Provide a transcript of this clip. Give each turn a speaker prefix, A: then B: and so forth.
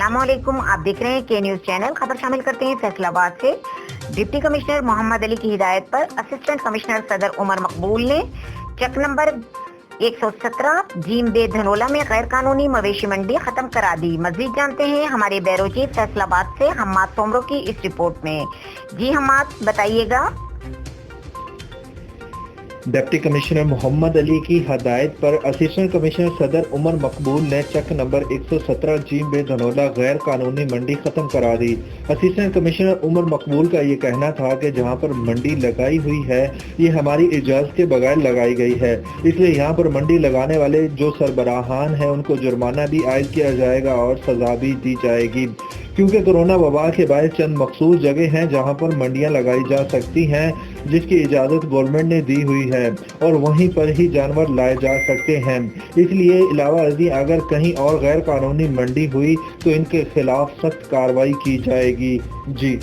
A: अस्सलाम वालेकुम। आप देख रहे हैं के न्यूज चैनल। खबर शामिल करते हैं फैसलाबाद से। डिप्टी कमिश्नर मोहम्मद अली की हिदायत पर असिस्टेंट कमिश्नर सदर उमर मकबूल ने चक नंबर 117 जीम बे धनोला में गैर कानूनी मवेशी मंडी खत्म करा दी। मजीद जानते हैं हमारे ब्यूरो चीफ फैसलाबाद से हम्माद सोमरो की इस रिपोर्ट में। जी हम्माद, बताइएगा।
B: डिप्टी कमिश्नर मोहम्मद अली की हदायत पर असिस्टेंट कमिश्नर सदर उमर मकबूल ने चक नंबर 117 जीम बे धनोला गैर कानूनी मंडी खत्म करा दी। असिस्टेंट कमिश्नर उमर मकबूल का ये कहना था कि जहां पर मंडी लगाई हुई है ये हमारी इजाजत के बगैर लगाई गई है, इसलिए यहां पर मंडी लगाने वाले जो सरबराहान हैं उनको जुर्माना भी आयद किया जाएगा और सजा भी दी जाएगी, क्योंकि कोरोना वबा के बाद चंद मखसूस जगह हैं जहां पर मंडियां लगाई जा सकती हैं जिसकी इजाज़त गवर्नमेंट ने दी हुई है और वहीं पर ही जानवर लाए जा सकते हैं। इसलिए अलावा अर्जी अगर कहीं और गैर कानूनी मंडी हुई तो इनके खिलाफ सख्त कार्रवाई की जाएगी। जी।